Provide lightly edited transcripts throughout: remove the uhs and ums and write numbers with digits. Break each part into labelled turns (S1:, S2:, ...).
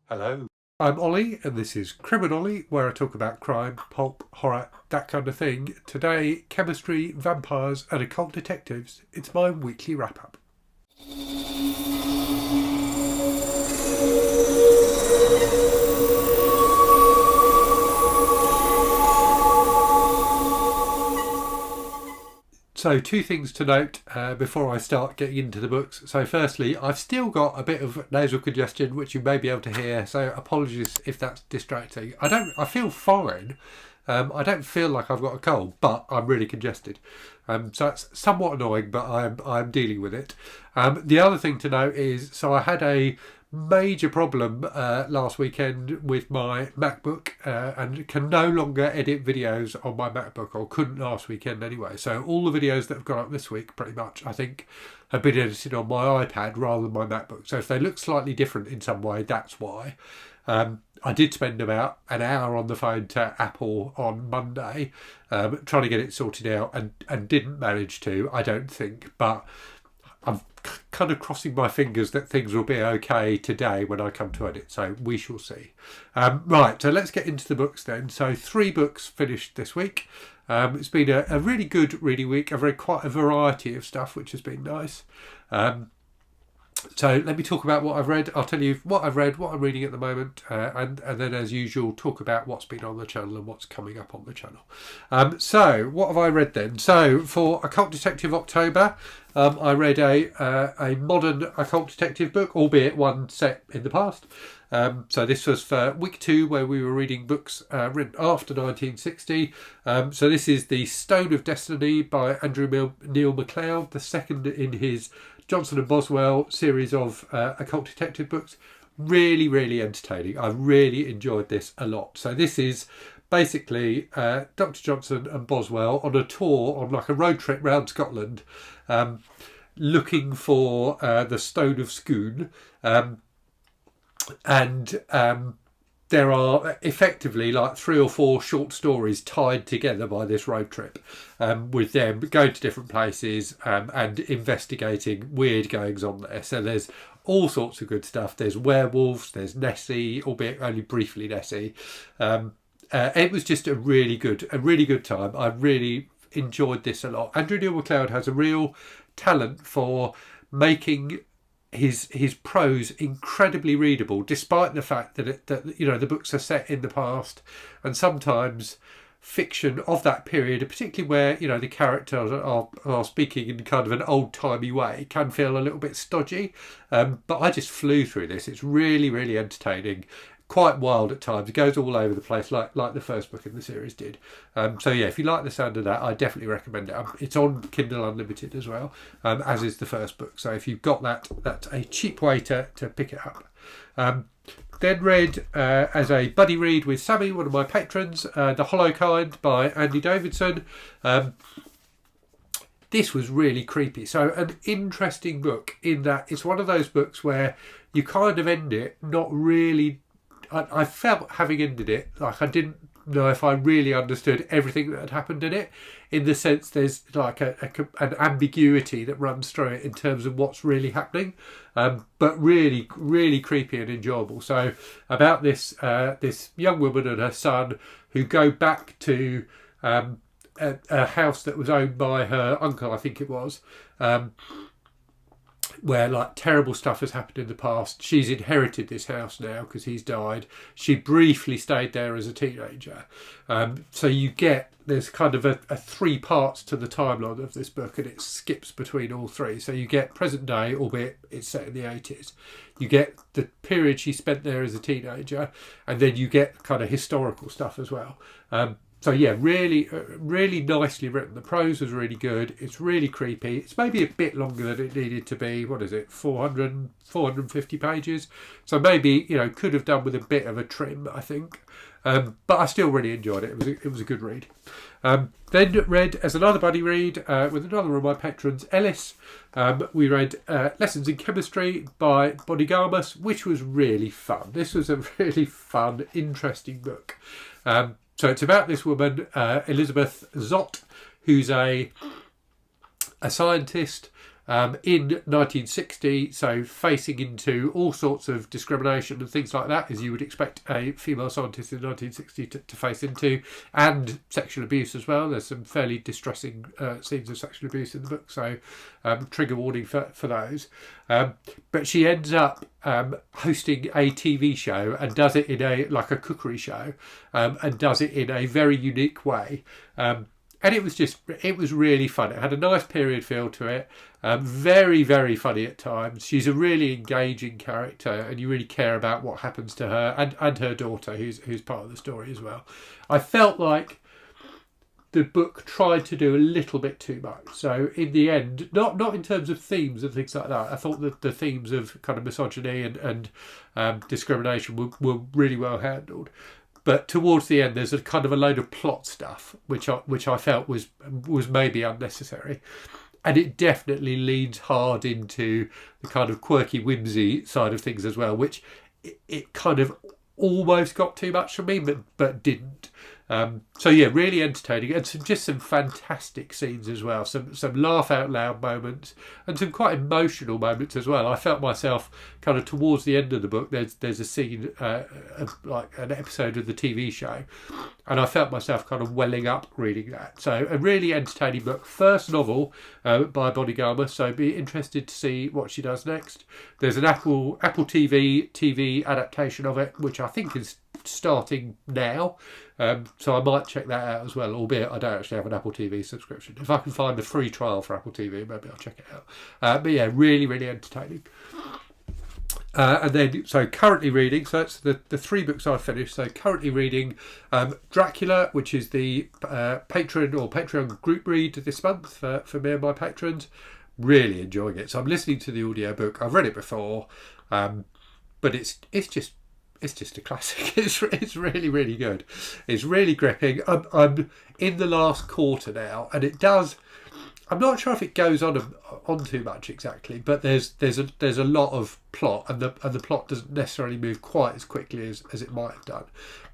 S1: Hello. I'm Ollie, and this is Ollie, where I talk about crime, pulp, horror, that kind of thing. Today, chemistry, vampires, and occult detectives. It's my weekly wrap up. So, two things to note before I start getting into the books. So, firstly, I've still got a bit of nasal congestion, which you may be able to hear. So, apologies if that's distracting. I feel fine. I don't feel like I've got a cold, but I'm really congested. So it's somewhat annoying, but I'm dealing with it. The other thing to note is, so I had a major problem last weekend with my MacBook and can no longer edit videos on my MacBook, or couldn't last weekend anyway. So all the videos that have gone up this week, pretty much, I think, have been edited on my iPad rather than my MacBook. So if they look slightly different in some way, that's why. I did spend about an hour on the phone to Apple on Monday trying to get it sorted out and didn't manage to, I don't think. But I'm kind of crossing my fingers that things will be okay today when I come to edit. So we shall see. Right, so let's get into the books then. So 3 books finished this week. It's been a really good reading week, quite a variety of stuff, which has been nice. So let me talk about what I've read. I'll tell you what I've read, what I'm reading at the moment, and then as usual talk about what's been on the channel and what's coming up on the channel. So what have I read then? So for Occult Detective October, I read a modern occult detective book, albeit one set in the past. So this was for week 2, where we were reading books written after 1960. So this is The Stone of Destiny by Andrew Neil Macleod, the second in his Johnson and Boswell series of occult detective books. Really, really entertaining. I really enjoyed this a lot. So this is basically Dr. Johnson and Boswell on a tour, on like a road trip round Scotland, looking for the Stone of Scone. There are effectively like 3 or 4 short stories tied together by this road trip, with them going to different places and investigating weird goings on there. So there's all sorts of good stuff. There's werewolves, there's Nessie, albeit only briefly Nessie. It was just a really good time. I really enjoyed this a lot. Andrew Neil Macleod has a real talent for making his prose incredibly readable, despite the fact that the books are set in the past, and sometimes fiction of that period, particularly where the characters are speaking in kind of an old-timey way, can feel a little bit stodgy. But I just flew through this. It's really, really entertaining. Quite wild at times. It goes all over the place, like the first book in the series did. So yeah, if you like the sound of that, I definitely recommend it. It's on Kindle Unlimited as well, as is the first book. So if you've got that, that's a cheap way to pick it up. Then read as a buddy read with Sammy, one of my patrons, The Hollow Kind by Andy Davidson. This was really creepy. So an interesting book in that it's one of those books where you kind of end it not really. I felt, having ended it, like I didn't know if I really understood everything that had happened in it, in the sense there's like an ambiguity that runs through it in terms of what's really happening, but really, really creepy and enjoyable. So about this young woman and her son who go back to a house that was owned by her uncle, I think it was, where like terrible stuff has happened in the past. She's inherited this house now because he's died. She briefly stayed there as a teenager. So there's kind of a 3 parts to the timeline of this book, and it skips between all 3. So you get present day, albeit it's set in the 80s. You get the period she spent there as a teenager, and then you get kind of historical stuff as well. So yeah, really, really nicely written. The prose was really good. It's really creepy. It's maybe a bit longer than it needed to be. What is it? 450 pages. So maybe, could have done with a bit of a trim, I think. But I still really enjoyed it. It was a good read. Then read as another buddy read with another of my patrons, Ellis. We read Lessons in Chemistry by Garmus, which was really fun. This was a really fun, interesting book. So it's about this woman, Elizabeth Zott, who's a scientist in 1960, so facing into all sorts of discrimination and things like that, as you would expect a female scientist in 1960 to face into, and sexual abuse as well. There's some fairly distressing scenes of sexual abuse in the book, so trigger warning for those. But she ends up hosting a TV show and does it in a cookery show, and does it in a very unique way. And it was really fun. It had a nice period feel to it. Very, very funny at times. She's a really engaging character, and you really care about what happens to her and her daughter, who's part of the story as well. I felt like the book tried to do a little bit too much. So in the end, not in terms of themes and things like that. I thought that the themes of kind of misogyny and discrimination were really well handled. But towards the end, there's a kind of a load of plot stuff, which I felt was maybe unnecessary. And it definitely leans hard into the kind of quirky whimsy side of things as well, which it kind of almost got too much for me, but didn't. So yeah, really entertaining, and some fantastic scenes as well. Some laugh out loud moments and some quite emotional moments as well. I felt myself kind of towards the end of the book. There's a scene of like an episode of the TV show, and I felt myself kind of welling up reading that. So a really entertaining book. First novel by Bonnie Garmus. So be interested to see what she does next. There's an Apple TV adaptation of it, which I think is starting now, so I might check that out as well, albeit I don't actually have an Apple TV subscription. If I can find a free trial for Apple TV, maybe I'll check it out. But yeah, really, really entertaining. And then, so currently reading, so that's the 3 books I've finished. So currently reading Dracula, which is the Patreon group read this month for me and my patrons. Really enjoying it. So I'm listening to the audiobook. I've read it before, but it's just a classic. It's really, really good. It's really gripping. I'm in the last quarter now, and it does. I'm not sure if it goes on too much exactly, but there's a lot of plot, and the plot doesn't necessarily move quite as quickly as it might have done.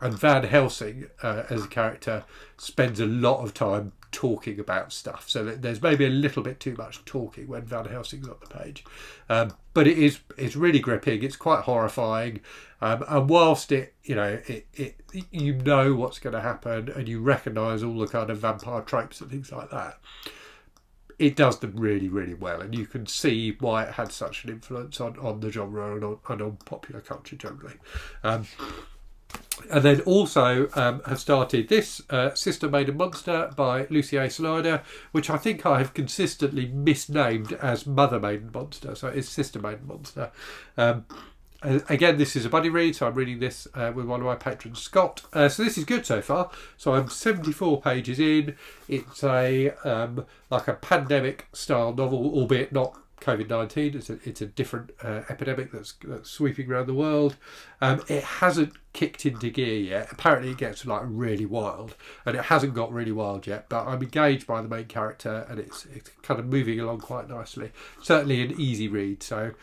S1: And Van Helsing as a character spends a lot of time talking about stuff, so there's maybe a little bit too much talking when Van Helsing's on the page, but it's really gripping. It's quite horrifying, and whilst it you know what's going to happen, and you recognise all the kind of vampire tropes and things like that, it does them really, really well, and you can see why it had such an influence on the genre and on popular culture generally. And then also have started this Sister Maiden Monster by Lucy A. Snyder, which I think I have consistently misnamed as Mother Maiden Monster, so it's Sister Maiden Monster. Again, this is a buddy read, so I'm reading this with one of my patrons, Scott. So this is good so far. So I'm 74 pages in. It's a like a pandemic style novel, albeit not COVID-19. It's a different epidemic that's sweeping around the world. It hasn't kicked into gear yet. Apparently it gets like really wild, and it hasn't got really wild yet, but I'm engaged by the main character, and it's kind of moving along quite nicely. Certainly an easy read, so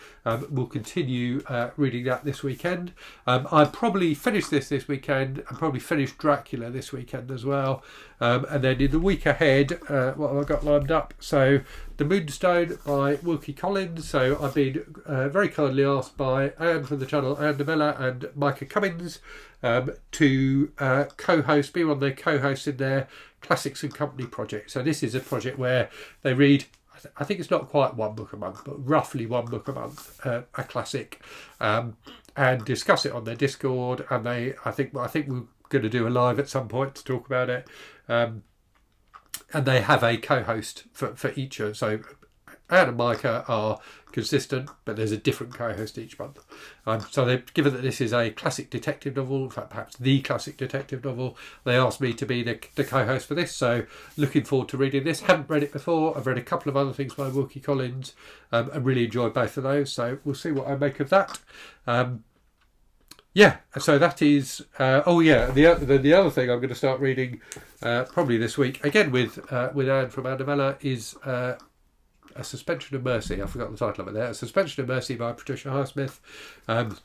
S1: we'll continue reading that this weekend. I'll probably finish this weekend, and probably finish Dracula this weekend as well. And then in the week ahead, what have I got lined up? So The Moonstone by Wilkie Collins. So I've been very kindly asked by Anne from the channel, Anne Novella, and Micah Cummins to co-host, be one of their co-hosts in their Classics and Company project. So this is a project where they read, I think it's not quite one book a month, but roughly one book a month, a classic, and discuss it on their Discord. And I think we're going to do a live at some point to talk about it. And they have a co-host for each. So Anne and Micah are consistent, but there's a different co-host each month. So given that this is a classic detective novel, in fact perhaps the classic detective novel, they asked me to be the co-host for this. So looking forward to reading this. Haven't read it before. I've read a couple of other things by Wilkie Collins. I really enjoyed both of those. So we'll see what I make of that. Yeah, so that is. The other thing I'm going to start reading probably this week, again with Anne from Anne Novella, is A Suspension of Mercy. I forgot the title of it there. A Suspension of Mercy by Patricia Highsmith.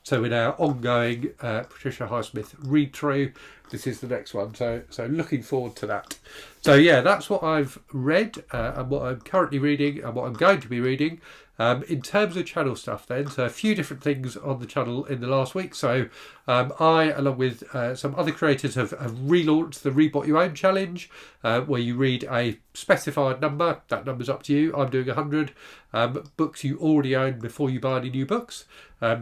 S1: So in our ongoing Patricia Highsmith read through, this is the next one. So looking forward to that. So yeah, that's what I've read and what I'm currently reading and what I'm going to be reading. In terms of channel stuff then, so a few different things on the channel in the last week. So I, along with some other creators, have relaunched the Read What You Own challenge, where you read a specified number. That number's up to you. I'm doing 100 books you already own before you buy any new books.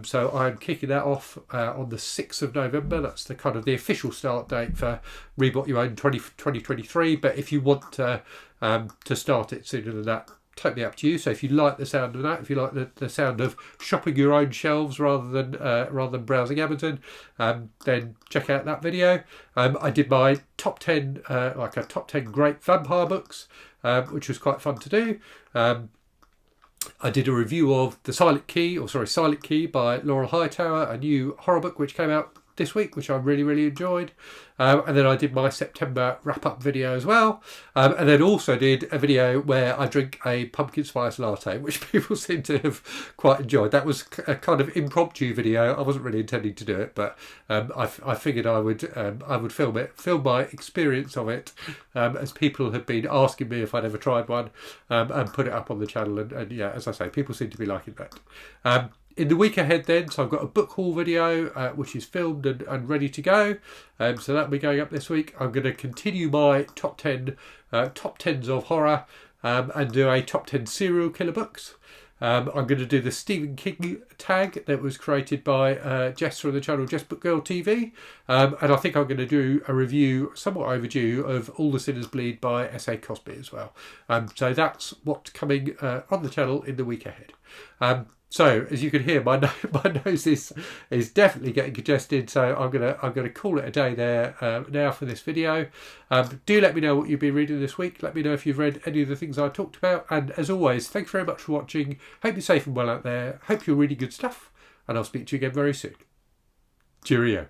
S1: So I'm kicking that off on the 6th of November. That's the kind of the official start date for Read What You Own 2023. But if you want to start it sooner than that, totally up to you. So if you like the sound of that, if you like the sound of shopping your own shelves rather than browsing Amazon, then check out that video. I did my top 10 like a top 10 great vampire books, which was quite fun to do. I did a review of The Silent Key by Laurel Hightower, a new horror book which came out this week, which I really enjoyed. And then I did my September wrap-up video as well. And then also did a video where I drink a pumpkin spice latte, which people seem to have quite enjoyed. That was a kind of impromptu video. I wasn't really intending to do it, but I figured I would film my experience of it, as people have been asking me if I'd ever tried one, and put it up on the channel. And yeah, as I say, people seem to be liking that. In the week ahead then, so I've got a book haul video which is filmed and ready to go. So that'll be going up this week. I'm going to continue my top 10s of horror, and do a top 10 serial killer books. I'm going to do the Stephen King tag that was created by Jess from the channel Jess Book Girl TV. And I think I'm going to do a review, somewhat overdue, of All the Sinners Bleed by S.A. Cosby as well. So that's what's coming on the channel in the week ahead. So as you can hear, my nose is definitely getting congested. So I'm gonna call it a day there now for this video. Do let me know what you've been reading this week. Let me know if you've read any of the things I talked about. And as always, thanks very much for watching. Hope you're safe and well out there. Hope you're reading good stuff. And I'll speak to you again very soon. Cheerio.